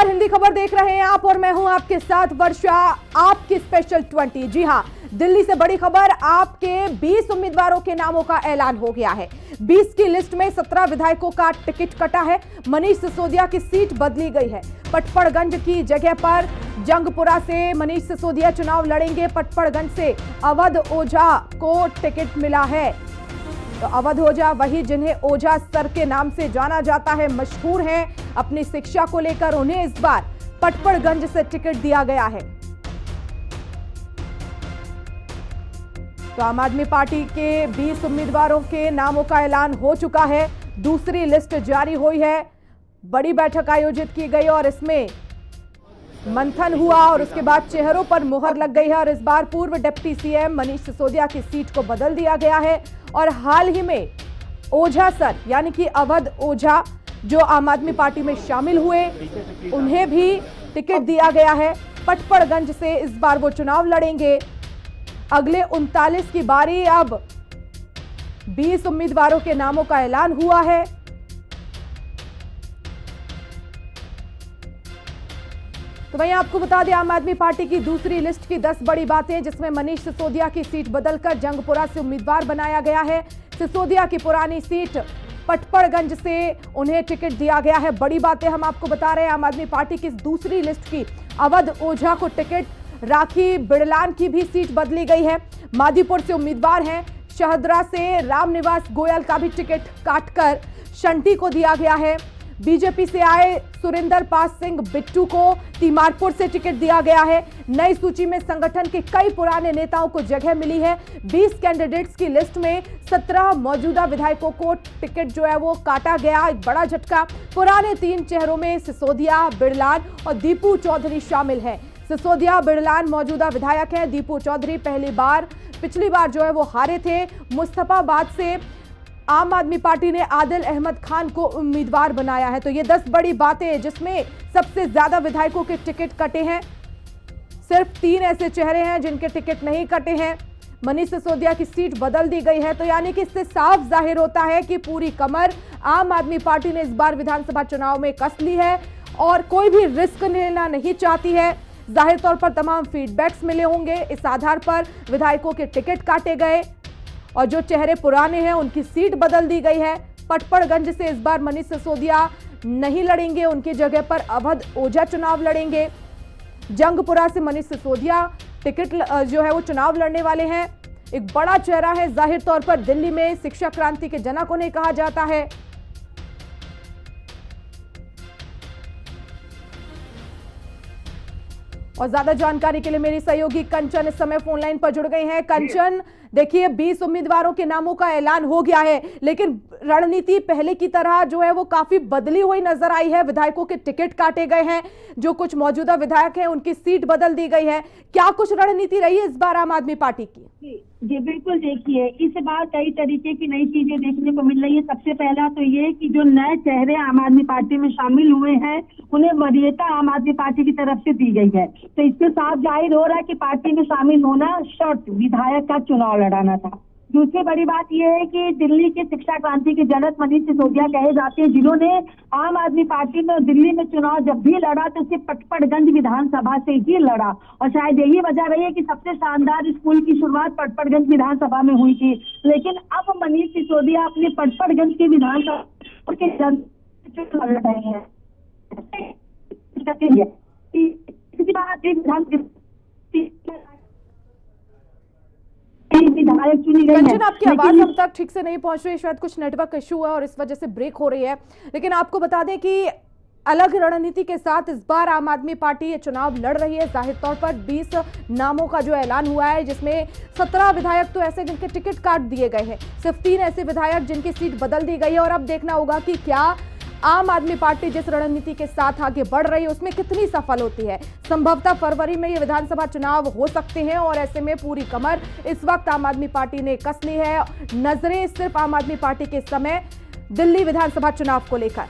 नमस्कार, हिंदी खबर देख रहे हैं आप और मैं हूं आपके साथ वर्षा, आपकी स्पेशल 20। जी हां, दिल्ली से बड़ी खबर, आपके 20 उम्मीदवारों के नामों का ऐलान हो गया है। 20 की लिस्ट में 17 विधायकों का टिकट कटा है। मनीष सिसोदिया की सीट बदली गई है। पटपड़गंज की जगह पर जंगपुरा से मनीष सिसोदिया चुनाव लड़ेंगे। पटपड़गंज से अवध ओझा को टिकट मिला है। तो अवध ओझा वही जिन्हें ओझा सर के नाम से जाना जाता है, मशहूर हैं अपनी शिक्षा को लेकर। उन्हें इस बार पटपड़गंज से टिकट दिया गया है। तो आम आदमी पार्टी के 20 उम्मीदवारों के नामों का ऐलान हो चुका है। दूसरी लिस्ट जारी हुई है। बड़ी बैठक आयोजित की गई और इसमें मंथन हुआ और उसके बाद चेहरों पर मुहर लग गई है। और इस बार पूर्व डिप्टी सीएम मनीष सिसोदिया की सीट को बदल दिया गया है। और हाल ही में ओझा सर यानी कि अवध ओझा जो आम आदमी पार्टी में शामिल हुए, उन्हें भी टिकट दिया गया है। पटपड़गंज से इस बार वो चुनाव लड़ेंगे। अगले 39 की बारी। अब 20 उम्मीदवारों के नामों का ऐलान हुआ है। तो वहीं आपको बता दें, आम आदमी पार्टी की दूसरी लिस्ट की 10 बड़ी बातें, जिसमें मनीष सिसोदिया की सीट बदलकर जंगपुरा से उम्मीदवार बनाया गया है। सिसोदिया की पुरानी सीट पटपड़गंज से उन्हें टिकट दिया गया है। बड़ी बातें हम आपको बता रहे हैं। आम आदमी पार्टी की दूसरी लिस्ट की अवध ओझा को टिकट, राखी बिड़लान की भी सीट बदली गई है। मादीपुर से उम्मीदवार हैं। शहदरा से रामनिवास गोयल का भी टिकट काटकर शंटी को दिया गया है। बीजेपी से आए सुरेंद्र पास सिंह बिट्टू को तीमारपुर से टिकट दिया गया है। नई सूची में संगठन के कई पुराने नेताओं को जगह मिली है। 20 कैंडिडेट्स की लिस्ट में 17 मौजूदा विधायकों को टिकट जो है वो काटा गया। एक बड़ा झटका। पुराने 3 चेहरों में सिसोदिया, बिड़लान और दीपू चौधरी शामिल हैं। सिसोदिया, बिड़लान मौजूदा विधायक हैं। दीपू चौधरी पिछली बार जो है वो हारे थे। मुस्तफाबाद से आम आदमी पार्टी ने आदिल अहमद खान को उम्मीदवार बनाया है। तो ये 10 बड़ी बातें, जिसमें सबसे ज्यादा विधायकों के टिकट कटे हैं। सिर्फ 3 ऐसे चेहरे हैं जिनके टिकट नहीं कटे हैं। मनीष सिसोदिया की सीट बदल दी गई है। तो यानी कि इससे साफ जाहिर होता है कि पूरी कमर आम आदमी पार्टी ने इस बार विधानसभा चुनाव में कस ली है और कोई भी रिस्क लेना नहीं चाहती है। जाहिर तौर पर तमाम फीडबैक्स मिले होंगे। इस आधार पर विधायकों के टिकट काटे गए और जो चेहरे पुराने हैं उनकी सीट बदल दी गई है। पटपड़गंज से इस बार मनीष सिसोदिया नहीं लड़ेंगे, उनकी जगह पर अवध ओझा चुनाव लड़ेंगे। जंगपुरा से मनीष सिसोदिया टिकट जो है वो चुनाव लड़ने वाले हैं। एक बड़ा चेहरा है। जाहिर तौर पर दिल्ली में शिक्षा क्रांति के जनक उन्हें कहा जाता है। और ज्यादा जानकारी के लिए मेरी सहयोगी कंचन इस समय फोन लाइन पर जुड़ गई हैं। कंचन, देखिए 20 उम्मीदवारों के नामों का ऐलान हो गया है, लेकिन रणनीति पहले की तरह जो है वो काफी बदली हुई नजर आई है। विधायकों के टिकट काटे गए हैं। जो कुछ मौजूदा विधायक हैं उनकी सीट बदल दी गई है। क्या कुछ रणनीति रही है इस बार आम आदमी पार्टी की? जी बिल्कुल, देखिए इस बार कई तरीके की नई चीजें देखने को मिल रही है। सबसे पहला तो ये कि जो नए चेहरे आम आदमी पार्टी में शामिल हुए हैं उन्हें वरीयता आम आदमी पार्टी की तरफ से दी गई है। तो इससे साफ जाहिर हो रहा है कि पार्टी में शामिल होना शर्त विधायक का चुनाव लड़ाना था। दूसरी बड़ी बात यह है कि दिल्ली के शिक्षा क्रांति के जनक मनीष सिसोदिया कहे जाते हैं, जिन्होंने आम आदमी पार्टी में दिल्ली में चुनाव जब भी लड़ा तो सिर्फ पटपड़गंज विधानसभा से ही लड़ा। और शायद यही वजह रही है कि सबसे शानदार स्कूल की शुरुआत पटपड़गंज विधानसभा में हुई थी। लेकिन अब मनीष सिसोदिया अपने पटपड़गंज के विधानसभा के लड़ रहे हैं। कंचन, आपकी आवाज हम तक ठीक से नहीं पहुंच रही, शायद कुछ नेटवर्क इशू है और इस वजह से ब्रेक हो रही है। लेकिन आपको बता दें कि अलग रणनीति के साथ इस बार आम आदमी पार्टी ये चुनाव लड़ रही है। जाहिर तौर पर 20 नामों का जो ऐलान हुआ है, जिसमें 17 विधायक तो ऐसे जिनके टिकट काट दिए गए हैं, सिर्फ 3 ऐसे विधायक जिनकी सीट बदल दी गई है। और अब देखना होगा कि क्या आम आदमी पार्टी जिस रणनीति के साथ आगे बढ़ रही है उसमें कितनी सफल होती है। संभवतः फरवरी में ये विधानसभा चुनाव हो सकते हैं और ऐसे में पूरी कमर इस वक्त आम आदमी पार्टी ने कस ली है। नजरें सिर्फ आम आदमी पार्टी के समय दिल्ली विधानसभा चुनाव को लेकर।